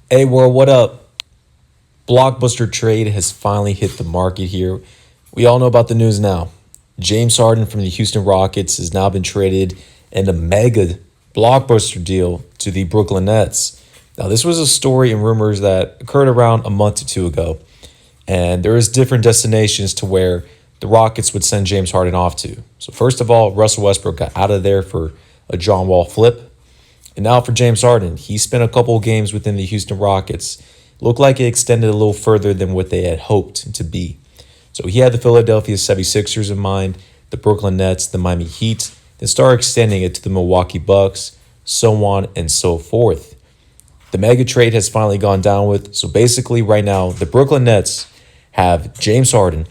Hey, world, what up? Blockbuster trade has finally hit the market here. We all know about the news now. James Harden from the Houston Rockets has now been traded in a mega blockbuster deal to the Brooklyn Nets. Now, this was a story and rumors that occurred around a month or two ago, and there is different destinations to where the Rockets would send James Harden off to. So, first of all, Russell Westbrook got out of there for a John Wall flip. And now for James Harden, he spent a couple of games within the Houston Rockets. Looked like it extended a little further than what they had hoped to be. So he had the Philadelphia 76ers in mind, the Brooklyn Nets, the Miami Heat, then started extending it to the Milwaukee Bucks, so on and so forth. The mega trade has finally gone down with. So basically right now, the Brooklyn Nets have James Harden,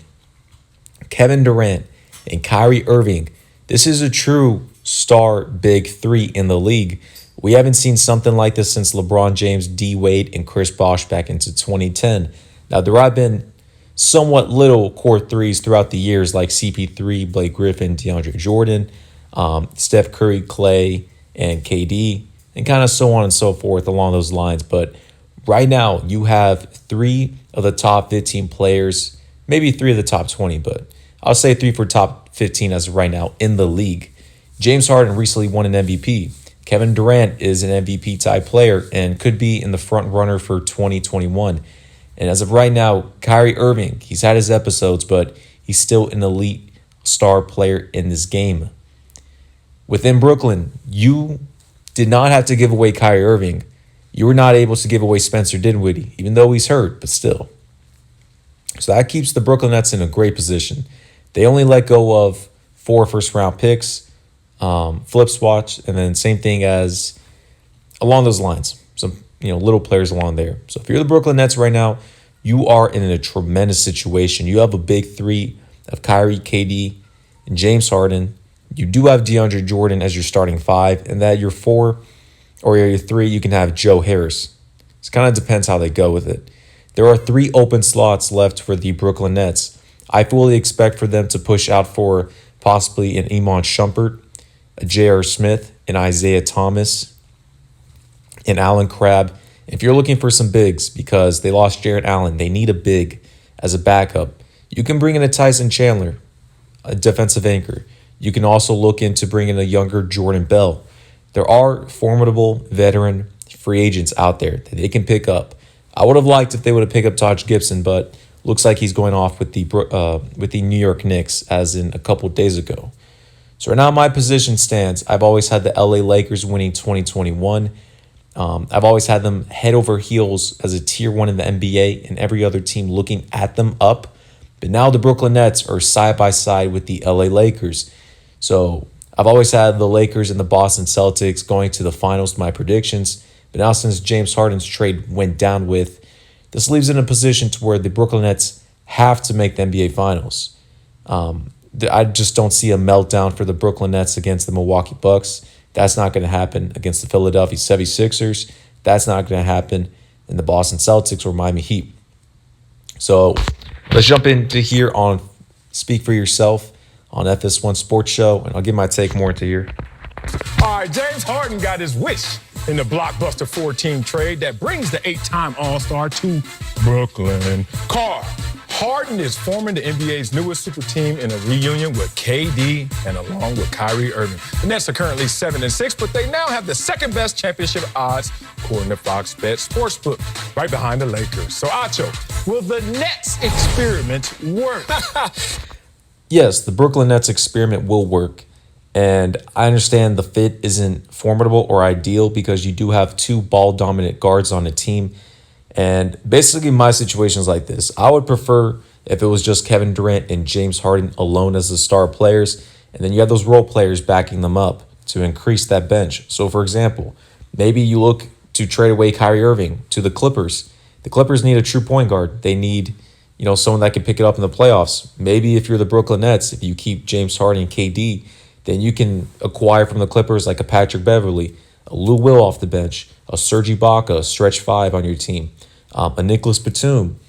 Kevin Durant, and Kyrie Irving. This is a true star big three in the league. We haven't seen something like this since LeBron James, D. Wade, and Chris Bosh back into 2010. Now, there have been somewhat little core threes throughout the years like CP3, Blake Griffin, DeAndre Jordan, Steph Curry, Clay, and KD, and kind of so on and so forth along those lines. But right now, you have three of the top 15 players, maybe three of the top 20, but I'll say three for top 15 as of right now in the league. James Harden recently won an MVP. Kevin Durant is an MVP type player and could be in the front runner for 2021. And as of right now, Kyrie Irving, he's had his episodes, but he's still an elite star player in this game. Within Brooklyn, you did not have to give away Kyrie Irving. You were not able to give away Spencer Dinwiddie, even though he's hurt, but still. So that keeps the Brooklyn Nets in a great position. They only let go of 4 first-round picks, flip swatch, and then same thing as along those lines. Some little players along there. So if you're the Brooklyn Nets right now, you are in a tremendous situation. You have a big three of Kyrie, KD, and James Harden. You do have DeAndre Jordan as your starting 5, and that your 4 or your 3, you can have Joe Harris. It kind of depends how they go with it. There are 3 open slots left for the Brooklyn Nets. I fully expect for them to push out for possibly an Iman Shumpert, a J.R. Smith, and Isaiah Thomas, and Allen Crabbe. If you're looking for some bigs, because they lost Jarrett Allen, they need a big as a backup. You can bring in a Tyson Chandler, a defensive anchor. You can also look into bringing a younger Jordan Bell. There are formidable veteran free agents out there that they can pick up. I would have liked if they would have picked up Taj Gibson, but looks like he's going off with the New York Knicks as in a couple days ago. So right now my position stands. I've always had the LA Lakers winning 2021. I've always had them head over heels as a tier 1 in the NBA and every other team looking at them up. But now the Brooklyn Nets are side by side with the LA Lakers. So I've always had the Lakers and the Boston Celtics going to the finals, my predictions. But now since James Harden's trade went down with, this leaves in a position to where the Brooklyn Nets have to make the NBA Finals. I just don't see a meltdown for the Brooklyn Nets against the Milwaukee Bucks. That's not going to happen against the Philadelphia 76ers. That's not going to happen in the Boston Celtics or Miami Heat. So let's jump into here on Speak For Yourself on FS1 Sports Show, and I'll give my take more into here. All right, James Harden got his wish in the blockbuster 4-team trade that brings the 8-time All-Star to Brooklyn. Harden is forming the NBA's newest super team in a reunion with KD and along with Kyrie Irving. The Nets are currently 7-6, but they now have the second best championship odds according to Fox Bet Sportsbook, right behind the Lakers. So, Acho, will the Nets experiment work? Yes, the Brooklyn Nets experiment will work. And I understand the fit isn't formidable or ideal because you do have 2 ball-dominant guards on the team. And basically my situation is like this. I would prefer if it was just Kevin Durant and James Harden alone as the star players, and then you have those role players backing them up to increase that bench. So, for example, maybe you look to trade away Kyrie Irving to the Clippers. The Clippers need a true point guard. They need, someone that can pick it up in the playoffs. Maybe if you're the Brooklyn Nets, if you keep James Harden and KD, then you can acquire from the Clippers like a Patrick Beverley, a Lou Will off the bench, a Serge Ibaka, a stretch 5 on your team, a Nicholas Batum,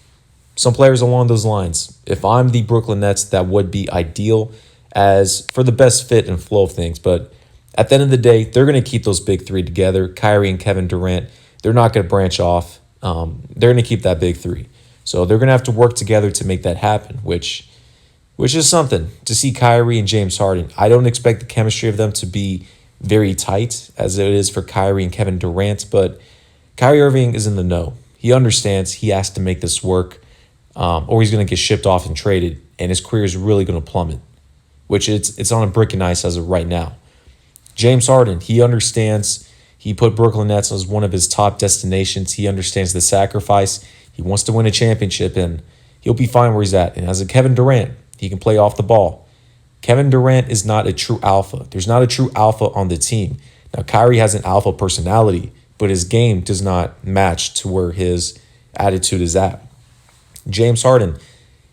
some players along those lines. If I'm the Brooklyn Nets, that would be ideal as for the best fit and flow of things. But at the end of the day, they're going to keep those big 3 together. Kyrie and Kevin Durant, they're not going to branch off. They're going to keep that big three. So they're going to have to work together to make that happen, which is something to see Kyrie and James Harden. I don't expect the chemistry of them to be very tight as it is for Kyrie and Kevin Durant, but Kyrie Irving is in the know. He understands he has to make this work, or he's going to get shipped off and traded, and his career is really going to plummet, which it's on a brick and ice as of right now. James Harden, he understands. He put Brooklyn Nets as one of his top destinations. He understands the sacrifice. He wants to win a championship, and he'll be fine where he's at. And as a Kevin Durant, he can play off the ball. Kevin Durant is not a true alpha. There's not a true alpha on the team. Now, Kyrie has an alpha personality, but his game does not match to where his attitude is at. James Harden,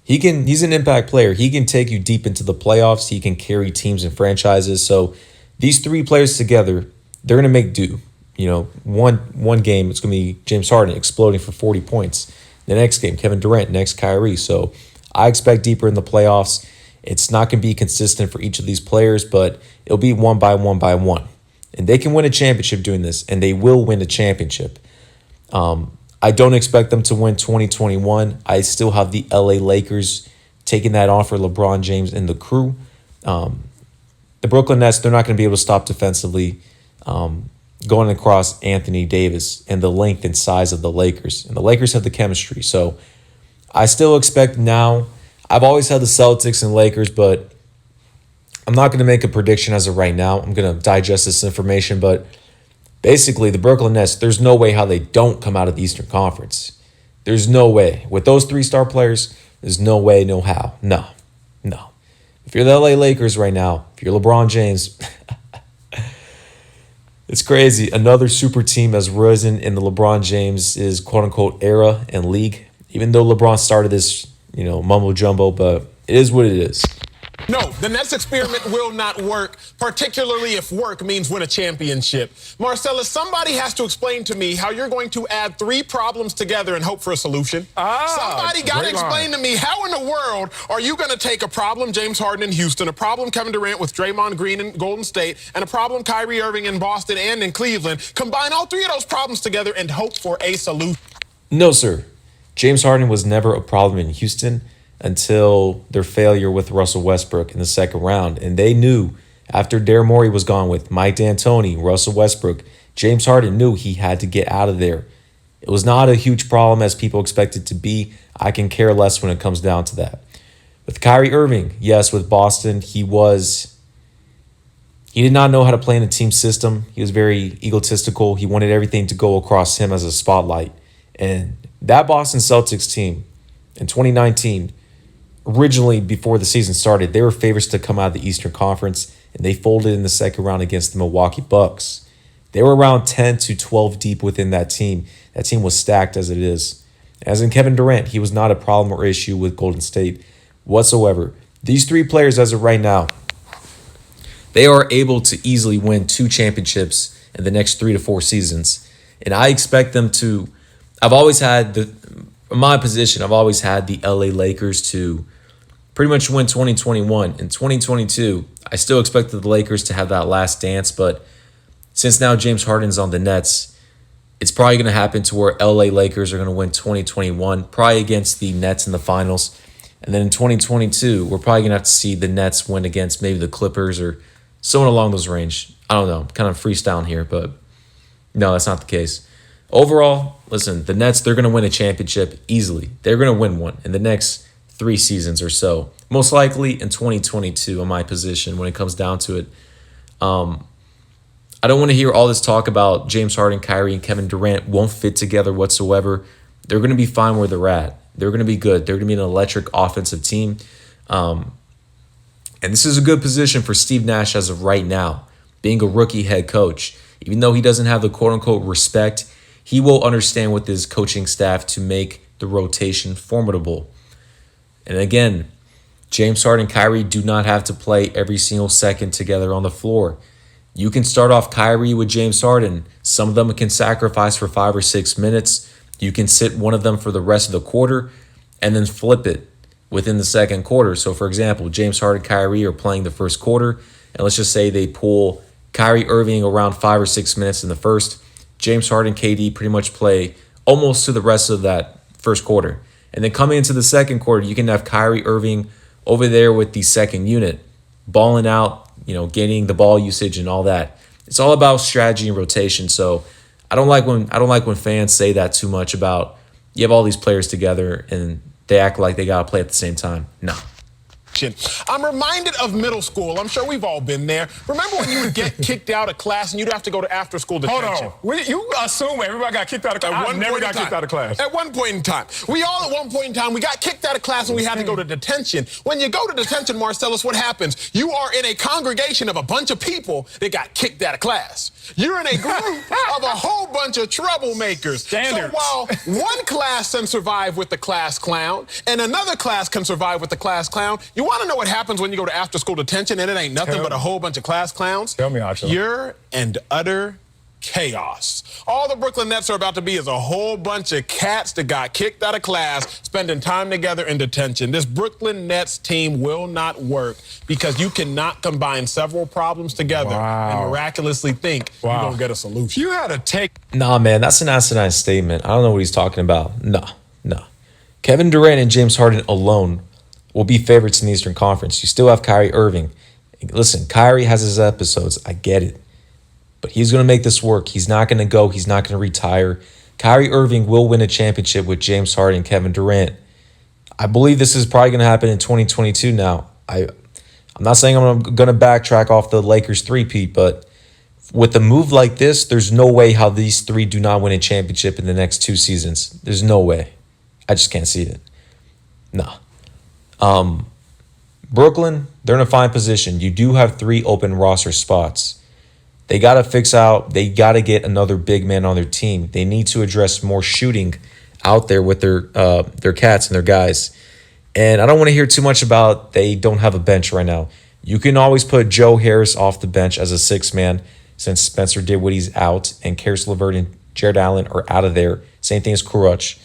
he's an impact player. He can take you deep into the playoffs. He can carry teams and franchises. So these three players together, they're going to make do. One game, it's going to be James Harden exploding for 40 points. The next game, Kevin Durant, next Kyrie. So I expect deeper in the playoffs. It's not going to be consistent for each of these players, but it'll be one by one by one. And they can win a championship doing this, and they will win a championship. I don't expect them to win 2021. I still have the LA Lakers taking that on for LeBron James and the crew. The Brooklyn Nets, they're not going to be able to stop defensively going across Anthony Davis and the length and size of the Lakers. And the Lakers have the chemistry. So I still expect now. I've always had the Celtics and Lakers, but I'm not going to make a prediction as of right now. I'm going to digest this information, but basically the Brooklyn Nets, there's no way how they don't come out of the Eastern Conference. There's no way. With those three-star players, there's no way, no how. No. If you're the LA Lakers right now, if you're LeBron James, it's crazy. Another super team has risen in the LeBron James' quote-unquote era and league. Even though LeBron started this, mumbo jumbo, but it is what it is. No, the Nets experiment will not work, particularly if work means win a championship. Marcellus, somebody has to explain to me how you're going to add three problems together and hope for a solution. Somebody got to explain to me how in the world are you going to take a problem, James Harden in Houston, a problem, Kevin Durant with Draymond Green in Golden State, and a problem, Kyrie Irving in Boston and in Cleveland, combine all three of those problems together and hope for a solution? No, sir. James Harden was never a problem in Houston until their failure with Russell Westbrook in the second round. And they knew after Daryl Morey was gone with Mike D'Antoni, Russell Westbrook, James Harden knew he had to get out of there. It was not a huge problem as people expect it to be. I can care less when it comes down to that. With Kyrie Irving, yes, with Boston, he did not know how to play in a team system. He was very egotistical. He wanted everything to go across him as a spotlight. And that Boston Celtics team in 2019, originally before the season started, they were favorites to come out of the Eastern Conference, and they folded in the second round against the Milwaukee Bucks. They were around 10 to 12 deep within that team. That team was stacked as it is. As in Kevin Durant, he was not a problem or issue with Golden State whatsoever. These three players, as of right now, they are able to easily win 2 championships in the next 3 to 4 seasons. And I expect them to. I've always had in my position, I've always had the LA Lakers to pretty much win 2021. In 2022, I still expected the Lakers to have that last dance, but since now James Harden's on the Nets, it's probably going to happen to where LA Lakers are going to win 2021, probably against the Nets in the finals. And then in 2022, we're probably going to have to see the Nets win against maybe the Clippers or someone along those range. I don't know, I'm kind of freestyling here, but no, that's not the case. Overall, listen, the Nets, they're going to win a championship easily. They're going to win one in the next 3 seasons or so. Most likely in 2022 in my position when it comes down to it. I don't want to hear all this talk about James Harden, Kyrie, and Kevin Durant won't fit together whatsoever. They're going to be fine where they're at. They're going to be good. They're going to be an electric offensive team. And this is a good position for Steve Nash as of right now, being a rookie head coach. Even though he doesn't have the quote-unquote respect, he will understand with his coaching staff to make the rotation formidable. And again, James Harden and Kyrie do not have to play every single second together on the floor. You can start off Kyrie with James Harden. Some of them can sacrifice for 5 or 6 minutes. You can sit one of them for the rest of the quarter and then flip it within the second quarter. So, for example, James Harden and Kyrie are playing the first quarter, and let's just say they pull Kyrie Irving around 5 or 6 minutes in the first. James Harden and KD pretty much play almost to the rest of that first quarter. And then coming into the second quarter, you can have Kyrie Irving over there with the second unit, balling out, getting the ball usage and all that. It's all about strategy and rotation. So I don't like when fans say that too much about you have all these players together and they act like they gotta play at the same time. No. I'm reminded of middle school. I'm sure we've all been there. Remember when you would get kicked out of class and you'd have to go to after-school detention? Hold on. You assume everybody got kicked out of class. I never got kicked out of class. At one point in time. We all, at one point in time, we got kicked out of class and we had to go to detention. When you go to detention, Marcellus, what happens? You are in a congregation of a bunch of people that got kicked out of class. You're in a group of a whole bunch of troublemakers. Standards. So while one class can survive with the class clown and another class can survive with the class clown, you want to know what happens when you go to after-school detention and it ain't nothing but a whole bunch of class clowns? Tell me, Acho. Pure and utter chaos. All the Brooklyn Nets are about to be is a whole bunch of cats that got kicked out of class, spending time together in detention. This Brooklyn Nets team will not work because you cannot combine several problems together and miraculously think you're going to get a solution. You had to take... Nah, man, that's an asinine statement. I don't know what he's talking about. No. Kevin Durant and James Harden alone will be favorites in the Eastern Conference. You still have Kyrie Irving. Listen, Kyrie has his episodes. I get it. But he's going to make this work. He's not going to go. He's not going to retire. Kyrie Irving will win a championship with James Harden and Kevin Durant. I believe this is probably going to happen in 2022 now. I'm not saying I'm going to backtrack off the Lakers three-peat, but with a move like this, there's no way how these three do not win a championship in the next 2 seasons. There's no way. I just can't see it. No. Brooklyn, they're in a fine position. You do have 3 open roster spots. They got to got to get another big man on their team. They need to address more shooting out there with their cats and their guys. And I don't want to hear too much about they don't have a bench right now. You can always put Joe Harris off the bench as a 6th man since Spencer Dinwiddie's out and Karis LeVert and Jared Allen are out of there. Same thing as Kuruc.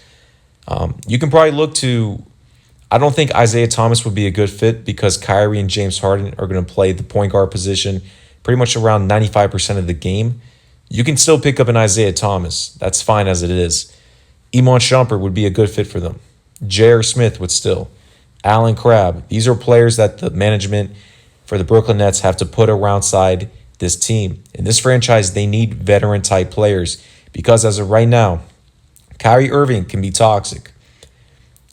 You can probably look to... I don't think Isaiah Thomas would be a good fit because Kyrie and James Harden are going to play the point guard position pretty much around 95% of the game. You can still pick up an Isaiah Thomas. That's fine as it is. Iman Shumpert would be a good fit for them. J.R. Smith would still. Alan Crabb. These are players that the management for the Brooklyn Nets have to put around side this team. In this franchise, they need veteran-type players because as of right now, Kyrie Irving can be toxic.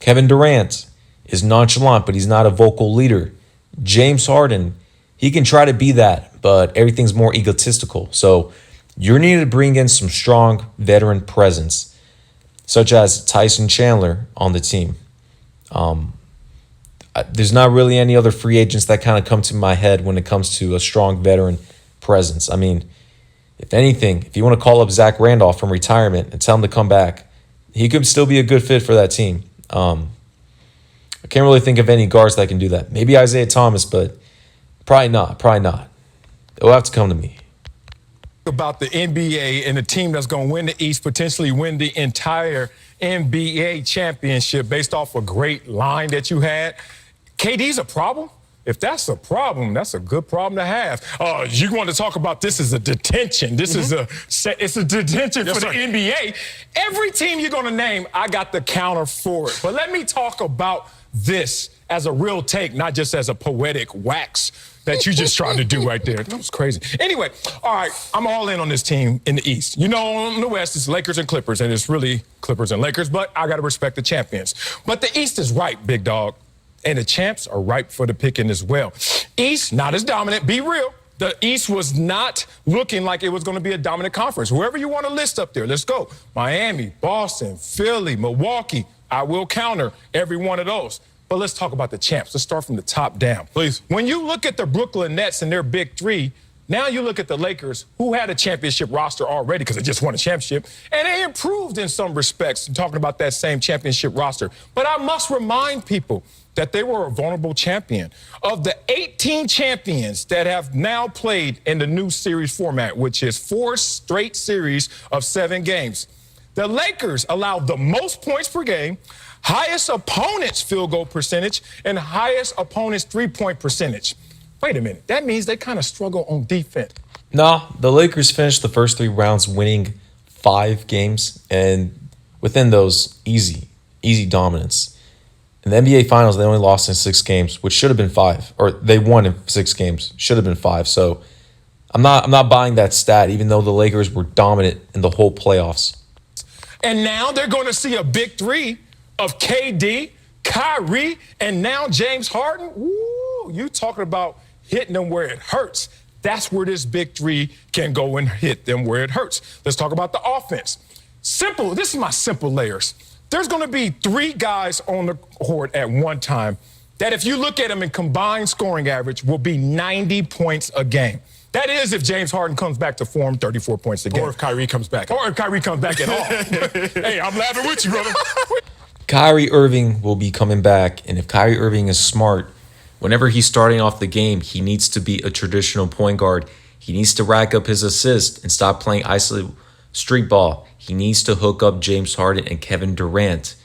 Kevin Durant is nonchalant, but he's not a vocal leader. James Harden, he can try to be that, but everything's more egotistical. So you're needed to bring in some strong veteran presence, such as Tyson Chandler on the team. There's not really any other free agents that kind of come to my head when it comes to a strong veteran presence. I mean, if anything, if you want to call up Zach Randolph from retirement and tell him to come back, he could still be a good fit for that team. I can't really think of any guards that can do that. Maybe Isaiah Thomas, but probably not. It'll have to come to me. About the NBA and the team that's going to win the East, potentially win the entire NBA championship based off a great line that you had. KD's a problem? If that's a problem, that's a good problem to have. You want to talk about this as a detention. This is it's a detention for the NBA. Every team you're going to name, I got the counter for it. But let me talk about this as a real take, not just as a poetic wax that you just tried to do right there. That was crazy. Anyway, all right, I'm all in on this team in the East. You know, in the West, it's Lakers and Clippers, and it's really Clippers and Lakers, but I got to respect the champions. But the East is ripe, big dog, and the champs are ripe for the picking as well. East, not as dominant, be real. The East was not looking like it was going to be a dominant conference. Whoever you want to list up there, let's go. Miami, Boston, Philly, Milwaukee. I will counter every one of those. But let's talk about the champs. Let's start from the top down. Please. When you look at the Brooklyn Nets and their big 3, now you look at the Lakers, who had a championship roster already because they just won a championship, and they improved in some respects, talking about that same championship roster. But I must remind people that they were a vulnerable champion. Of the 18 champions that have now played in the new series format, which is 4 straight series of 7 games, the Lakers allowed the most points per game, highest opponent's field goal percentage, and highest opponent's three-point percentage. Wait a minute. That means they kind of struggle on defense. No, the Lakers finished the first 3 rounds winning 5 games, and within those, easy dominance. In the NBA Finals, they only lost in 6 games, which should have been 5, or they won in 6 games, should have been 5. So I'm not buying that stat, even though the Lakers were dominant in the whole playoffs. And now they're going to see a big three of KD, Kyrie, and now James Harden. Woo, you talking about hitting them where it hurts. That's where this big three can go and hit them where it hurts. Let's talk about the offense. Simple. This is my simple layers. There's going to be 3 guys on the court at one time that if you look at them in combined scoring average will be 90 points a game. That is if James Harden comes back to form, 34 points a game. Or if Kyrie comes back. Or if Kyrie comes back at all. Hey, I'm laughing with you, brother. Kyrie Irving will be coming back, and if Kyrie Irving is smart, whenever he's starting off the game, he needs to be a traditional point guard. He needs to rack up his assists and stop playing isolated street ball. He needs to hook up James Harden and Kevin Durant.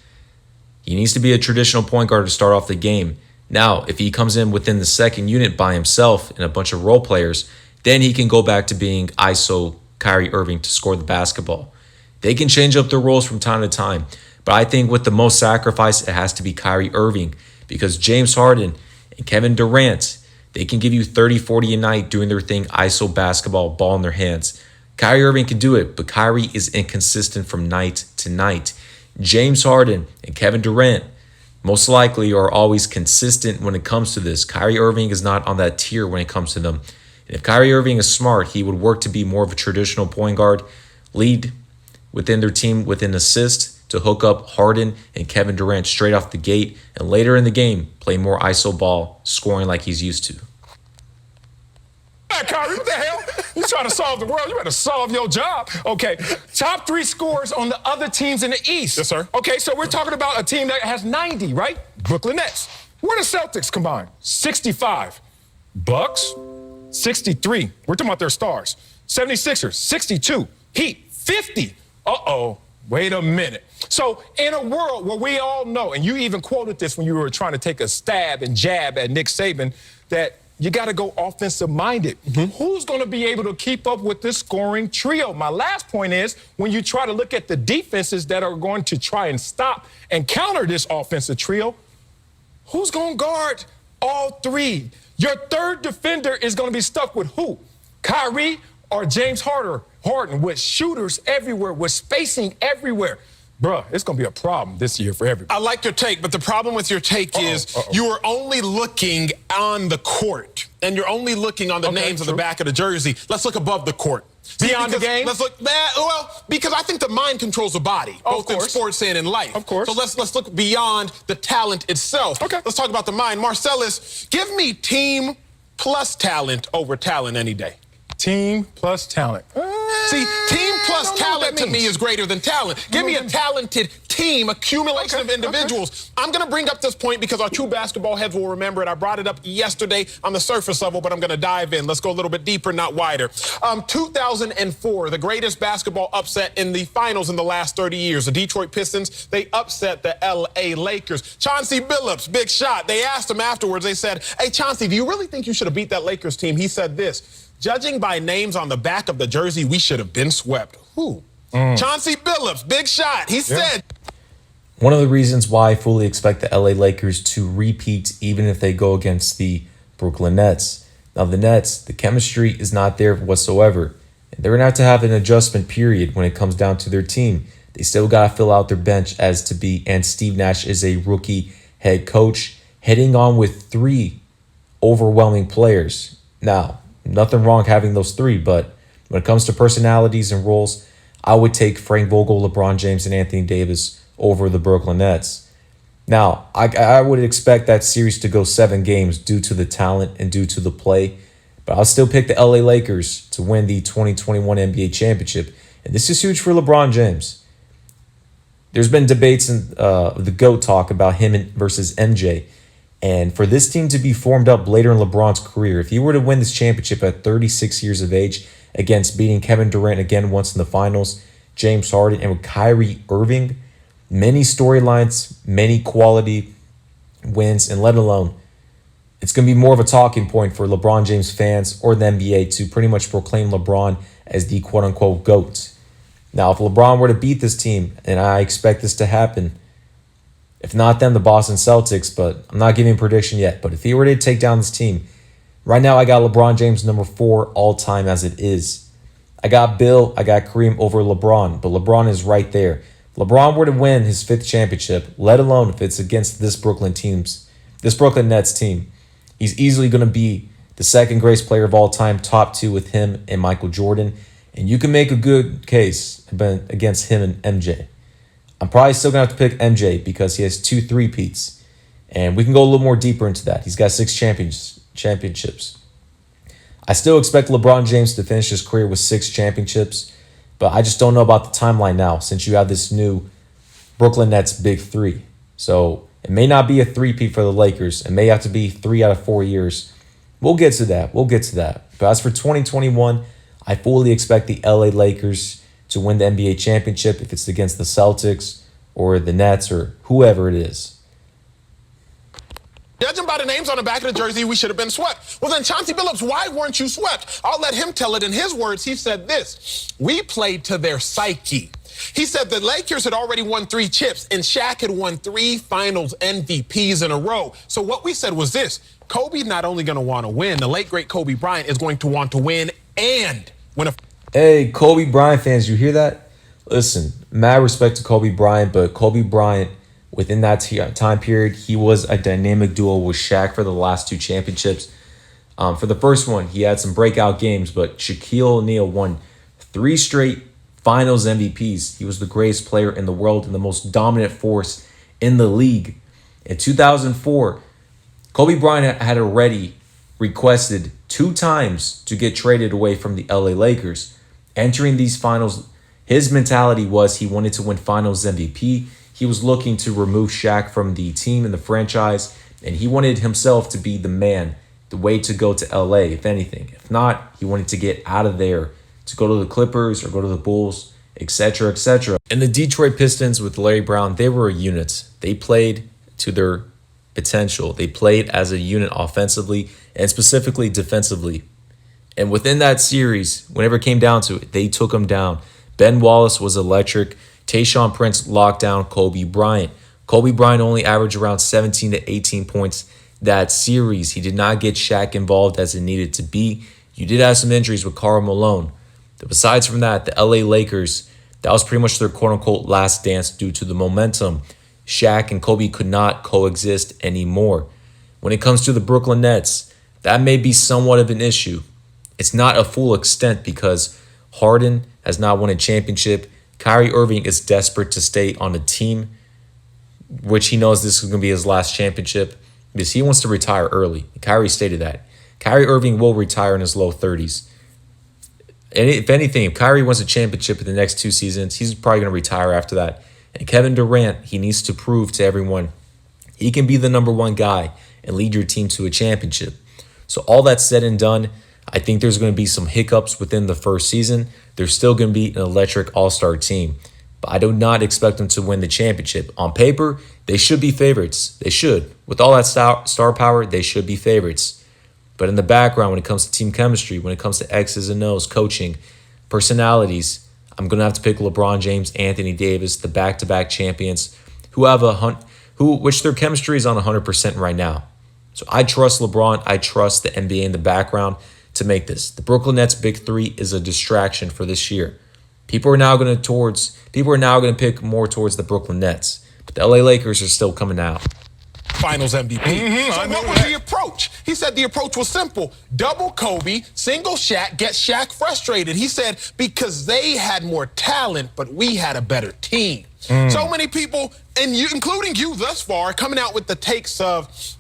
He needs to be a traditional point guard to start off the game. Now, if he comes in within the second unit by himself and a bunch of role players, then he can go back to being ISO Kyrie Irving to score the basketball. They can change up their roles from time to time, but I think with the most sacrifice, it has to be Kyrie Irving because James Harden and Kevin Durant, they can give you 30, 40 a night doing their thing, ISO basketball, ball in their hands. Kyrie Irving can do it, but Kyrie is inconsistent from night to night. James Harden and Kevin Durant most likely are always consistent when it comes to this. Kyrie Irving is not on that tier when it comes to them. And if Kyrie Irving is smart, he would work to be more of a traditional point guard, lead within their team with an assist to hook up Harden and Kevin Durant straight off the gate, and later in the game, play more ISO ball, scoring like he's used to. Kyrie, what the hell? You trying to solve the world? You better solve your job. Okay, top 3 scores on the other teams in the East. Yes, sir. Okay, so we're talking about a team that has 90, right? Brooklyn Nets. Where the Celtics combined? 65. Bucks, 63. We're talking about their stars. 76ers, 62. Heat, 50. Uh-oh. Wait a minute. So in a world where we all know, and you even quoted this when you were trying to take a stab and jab at Nick Saban, that you got to go offensive-minded. Who's going to be able to keep up with this scoring trio? My last point is, when you try to look at the defenses that are going to try and stop and counter this offensive trio, who's going to guard all 3? Your third defender is going to be stuck with who? Kyrie or James Harden with shooters everywhere, with spacing everywhere. Bruh, it's going to be a problem this year for everybody. I like your take, but the problem with your take is you are only looking on the court, and you're only looking on the names on the back of the jersey. Let's look above the court. Beyond the game? Let's look that. Well, because I think the mind controls the body, both in sports and in life. Of course. So let's look beyond the talent itself. Okay. Let's talk about the mind. Marcellus, give me team plus talent over talent any day. Team plus talent. See, team plus talent to me is greater than talent. Give me a talented team, accumulation of individuals. I'm going to bring up this point because our true basketball heads will remember it. I brought it up yesterday on the surface level, but I'm going to dive in. Let's go a little bit deeper, not wider. 2004, the greatest basketball upset in the finals in the last 30 years. The Detroit Pistons, they upset the L.A. Lakers. Chauncey Billups, big shot. They asked him afterwards, they said, hey, Chauncey, do you really think you should have beat that Lakers team? He said this. Judging by names on the back of the jersey, we should have been swept. Who? Chauncey Billups, big shot. He said. One of the reasons why I fully expect the LA Lakers to repeat even if they go against the Brooklyn Nets. Now, the Nets, the chemistry is not there whatsoever. And they're going to have an adjustment period when it comes down to their team. They still got to fill out their bench and Steve Nash is a rookie head coach heading on with 3 overwhelming players. Now, nothing wrong having those 3, but when it comes to personalities and roles, I would take Frank Vogel, LeBron James, and Anthony Davis over the Brooklyn Nets. Now, I would expect that series to go 7 games due to the talent and due to the play, but I'll still pick the LA Lakers to win the 2021 NBA championship, and this is huge for LeBron James. There's been debates in the GOAT talk about him versus MJ. And for this team to be formed up later in LeBron's career, if he were to win this championship at 36 years of age against beating Kevin Durant again once in the finals, James Harden, and with Kyrie Irving, many storylines, many quality wins, and let alone, it's going to be more of a talking point for LeBron James fans or the NBA to pretty much proclaim LeBron as the quote-unquote GOAT. Now, if LeBron were to beat this team, and I expect this to happen, if not them, the Boston Celtics, but I'm not giving a prediction yet. But if he were to take down this team, right now I got LeBron James number 4 all time as it is. I got Kareem over LeBron, but LeBron is right there. If LeBron were to win his 5th championship, let alone if it's against this Brooklyn Nets team, he's easily going to be the second greatest player of all time, top 2 with him and Michael Jordan. And you can make a good case against him and MJ. I'm probably still going to have to pick MJ because he has 2 3-peats. And we can go a little more deeper into that. He's got 6 championships. I still expect LeBron James to finish his career with 6 championships, but I just don't know about the timeline now since you have this new Brooklyn Nets Big 3. So it may not be a 3-peat for the Lakers. It may have to be 3 out of 4 years. We'll get to that. But as for 2021, I fully expect the LA Lakers to win the NBA championship if it's against the Celtics or the Nets or whoever it is. Judging by the names on the back of the jersey, we should have been swept. Well, then, Chauncey Billups, why weren't you swept? I'll let him tell it in his words. He said this: we played to their psyche. He said the Lakers had already won 3 chips, and Shaq had won 3 finals MVPs in a row. So what we said was this: Kobe's not only going to want to win, the late, great Kobe Bryant is going to want to win and win a... Hey, Kobe Bryant fans, you hear that? Listen, mad respect to Kobe Bryant, but Kobe Bryant, within that time period, he was a dynamic duo with Shaq for the last 2 championships. For the first one, he had some breakout games, but Shaquille O'Neal won 3 straight finals MVPs. He was the greatest player in the world and the most dominant force in the league. In 2004, Kobe Bryant had already requested 2 times to get traded away from the LA Lakers. Entering these finals, his mentality was he wanted to win finals MVP. He was looking to remove Shaq from the team and the franchise, and he wanted himself to be the man, the way to go to LA, if anything. If not, he wanted to get out of there, to go to the Clippers or go to the Bulls, etc., etc. And the Detroit Pistons with Larry Brown, they were a unit. They played to their potential. They played as a unit offensively and specifically defensively. And within that series, whenever it came down to it, they took them down. Ben Wallace was electric. Tayshaun Prince locked down Kobe Bryant. Kobe Bryant only averaged around 17 to 18 points that series. He did not get Shaq involved as it needed to be. You did have some injuries with Karl Malone. But besides from that, the LA Lakers, that was pretty much their quote-unquote last dance due to the momentum. Shaq and Kobe could not coexist anymore. When it comes to the Brooklyn Nets, that may be somewhat of an issue. It's not a full extent because Harden has not won a championship. Kyrie Irving is desperate to stay on a team, which he knows this is going to be his last championship because he wants to retire early. Kyrie stated that. Kyrie Irving will retire in his low 30s. And if anything, if Kyrie wins a championship in the next 2 seasons, he's probably going to retire after that. And Kevin Durant, he needs to prove to everyone he can be the number 1 guy and lead your team to a championship. So all that said and done, I think there's going to be some hiccups within the first season. There's still going to be an electric all-star team. But I do not expect them to win the championship. On paper, they should be favorites. They should. With all that star power, they should be favorites. But in the background, when it comes to team chemistry, when it comes to X's and O's, coaching, personalities, I'm going to have to pick LeBron James, Anthony Davis, the back-to-back champions, which their chemistry is on 100% right now. So I trust LeBron. I trust the NBA in the background to make this. The Brooklyn Nets Big 3 is a distraction for this year. People are now going to pick more towards the Brooklyn Nets, but the LA Lakers are still coming out. Finals MVP. So what was the approach? He said the approach was simple. Double Kobe, single Shaq, get Shaq frustrated. He said because they had more talent, but we had a better team. So many people, and you, including you thus far, coming out with the takes of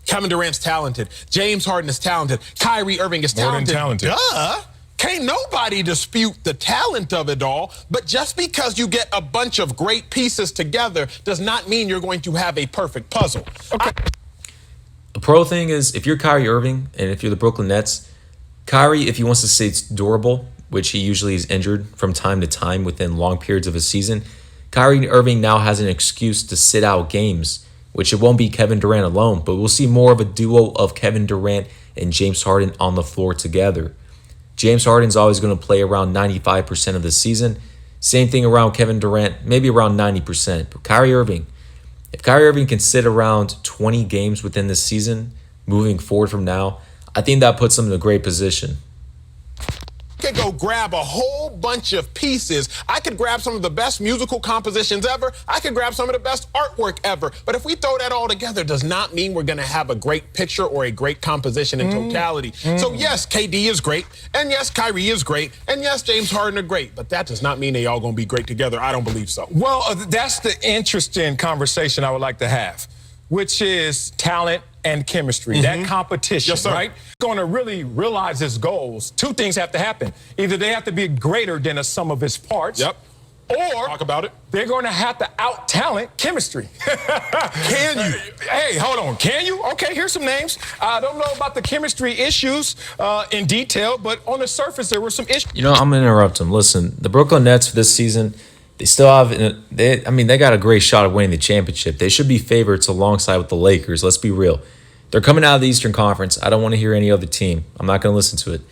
Kevin Durant's talented, James Harden is talented, Kyrie Irving is talented. More than talented. Duh. Can't nobody dispute the talent of it all, but just because you get a bunch of great pieces together does not mean you're going to have a perfect puzzle. Okay. The pro thing is, if you're Kyrie Irving and if you're the Brooklyn Nets, Kyrie, if he wants to stay durable, which he usually is injured from time to time within long periods of a season, Kyrie Irving now has an excuse to sit out games, which it won't be Kevin Durant alone, but we'll see more of a duo of Kevin Durant and James Harden on the floor together. James Harden's always going to play around 95% of the season. Same thing around Kevin Durant, maybe around 90%. But Kyrie Irving, if Kyrie Irving can sit around 20 games within this season, moving forward from now, I think that puts him in a great position. Could go grab a whole bunch of pieces. I could grab some of the best musical compositions ever. I could grab some of the best artwork ever. But if we throw that all together, does not mean we're going to have a great picture or a great composition in totality. So yes, KD is great, and yes, Kyrie is great, and yes, James Harden are great. But that does not mean they all going to be great together. I don't believe so. Well, that's the interesting conversation I would like to have, which is talent and chemistry, that competition, Yes, sir. right? Going to really realize his goals, two things have to happen. Either they have to be greater than a sum of its parts, Yep. or Talk about it. they're going to have to out-talent chemistry. Can you? Hey, hold on. Can you? Okay, here's some names. I don't know about the chemistry issues in detail, but on the surface, there were some issues. You know, I'm going to interrupt him. Listen, the Brooklyn Nets for this season, they still have, they got a great shot of winning the championship. They should be favorites alongside with the Lakers. Let's be real. They're coming out of the Eastern Conference. I don't want to hear any other team. I'm not going to listen to it.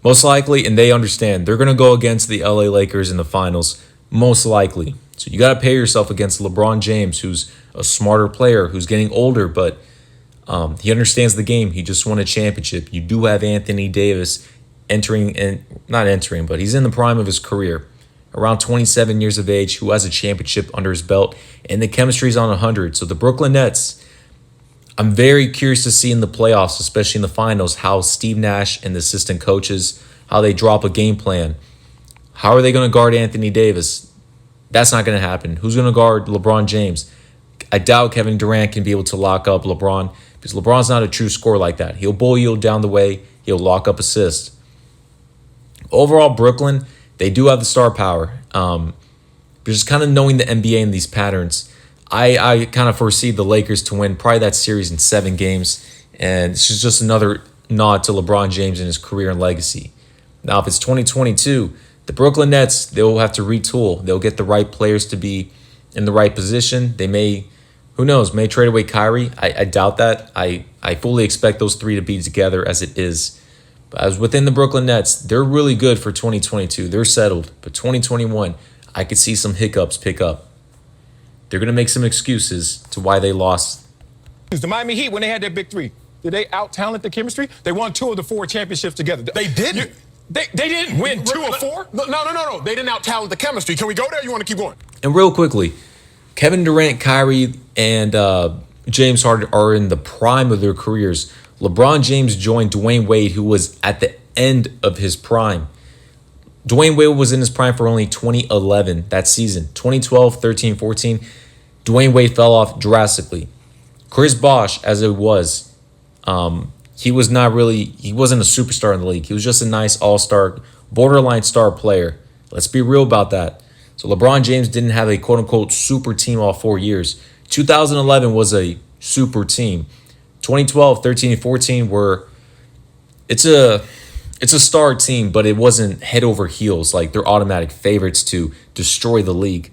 Most likely, and they understand, they're going to go against the LA Lakers in the finals, most likely. So you got to pay yourself against LeBron James, who's a smarter player, who's getting older, but he understands the game. He just won a championship. You do have Anthony Davis not entering, but he's in the prime of his career, around 27 years of age, who has a championship under his belt, and the chemistry's on 100. So the Brooklyn Nets, I'm very curious to see in the playoffs, especially in the finals, how Steve Nash and the assistant coaches, how they drop a game plan. How are they going to guard Anthony Davis? That's not going to happen. Who's going to guard LeBron James? I doubt Kevin Durant can be able to lock up LeBron because LeBron's not a true scorer like that. He'll bully you down the way. He'll lock up assists. Overall, Brooklyn, they do have the star power. But just kind of knowing the NBA and these patterns, I kind of foresee the Lakers to win probably that series in 7 games. And it's just another nod to LeBron James and his career and legacy. Now, if it's 2022, the Brooklyn Nets, they'll have to retool. They'll get the right players to be in the right position. They may, who knows, may trade away Kyrie. I doubt that. I fully expect those 3 to be together as it is. But as within the Brooklyn Nets, they're really good for 2022. They're settled. But 2021, I could see some hiccups pick up. They're going to make some excuses to why they lost. The Miami Heat, when they had their big 3, did they out-talent the chemistry? They won 2 of the 4 championships together. They didn't. They didn't win 2 of 4? No. They didn't out-talent the chemistry. Can we go there? You want to keep going? And real quickly, Kevin Durant, Kyrie, and James Harden are in the prime of their careers. LeBron James joined Dwayne Wade, who was at the end of his prime. Dwayne Wade was in his prime for only 2011, that season. 2012, 13, 14, Dwayne Wade fell off drastically. Chris Bosh, as it was, he wasn't a superstar in the league. He was just a nice all-star, borderline star player. Let's be real about that. So LeBron James didn't have a quote-unquote super team all 4 years. 2011 was a super team. 2012, 13, and 14 it's a star team, but it wasn't head over heels. Like they're automatic favorites to destroy the league.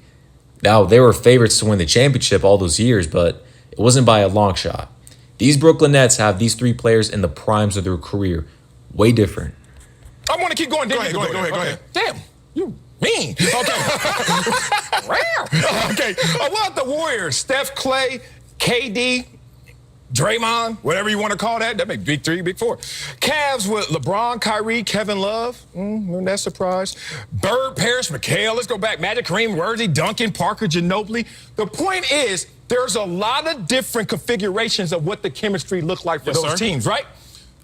Now, they were favorites to win the championship all those years, but it wasn't by a long shot. These Brooklyn Nets have these 3 players in the primes of their career. Way different. I want to keep going. Go ahead. Damn, you mean. Okay. Okay. What about the Warriors? Steph, Clay, KD, Draymond, whatever you want to call that. That make big 3, big 4. Cavs with LeBron, Kyrie, Kevin Love. No that surprise. Bird, Parrish, McHale. Let's go back. Magic, Kareem, Worthy, Duncan, Parker, Ginobili. The point is, there's a lot of different configurations of what the chemistry looked like for those teams, right?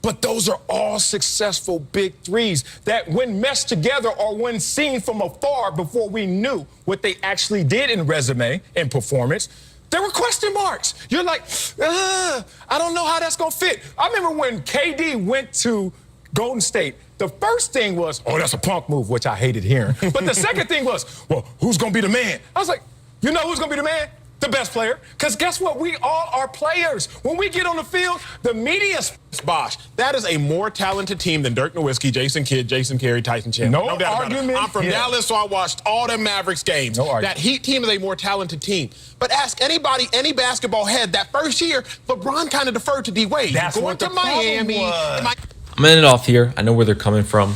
But those are all successful big 3s that when meshed together or when seen from afar before we knew what they actually did in resume and performance, there were question marks. You're like, I don't know how that's going to fit. I remember when KD went to Golden State, the first thing was, oh, that's a punk move, which I hated hearing. But the second thing was, well, who's going to be the man? I was like, you know who's going to be the man? The best player. Because guess what? We all are players. When we get on the field, the media... Bosh, that is a more talented team than Dirk Nowitzki, Jason Kidd, Jason Carey, Tyson Chandler. No doubt about it. argument. I'm from Dallas, so I watched all the Mavericks games. No argument. That Heat team is a more talented team. But ask anybody, any basketball head, that first year, LeBron kind of deferred to D. Wade. That's going what to the problem Miami. was. I'm going to end it off here. I know where they're coming from.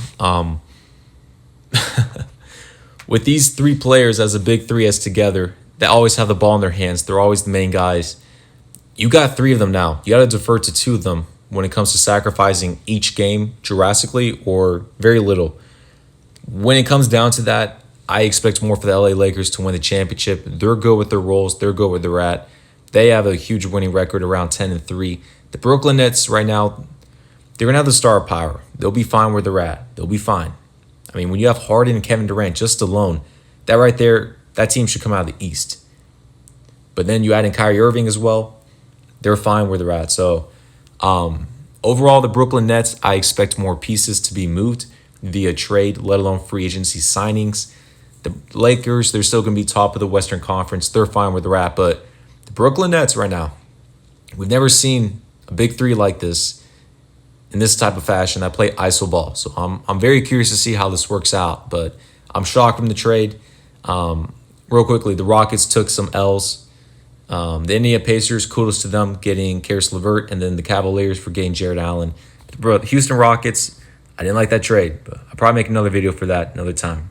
with these three players as a big three as together, that always have the ball in their hands. They're always the main guys. You got three of them now. You got to defer to two of them when it comes to sacrificing each game drastically or very little. When it comes down to that, I expect more for the LA Lakers to win the championship. They're good with their roles. They're good where they're at. They have a huge winning record around 10-3. The Brooklyn Nets right now, they're going to have the star power. They'll be fine where they're at. They'll be fine. I mean, when you have Harden and Kevin Durant just alone, that right there, that team should come out of the East. But then you add in Kyrie Irving as well. They're fine where they're at. So overall, the Brooklyn Nets, I expect more pieces to be moved via trade, let alone free agency signings. The Lakers, they're still going to be top of the Western Conference. They're fine where they're at. But the Brooklyn Nets right now, we've never seen a big three like this in this type of fashion that play iso ball. So I'm very curious to see how this works out. But I'm shocked from the trade. Real quickly, the Rockets took some L's. The Indiana Pacers, kudos to them getting Karis LeVert, and then the Cavaliers for getting Jared Allen. The Houston Rockets, I didn't like that trade, but I'll probably make another video for that another time.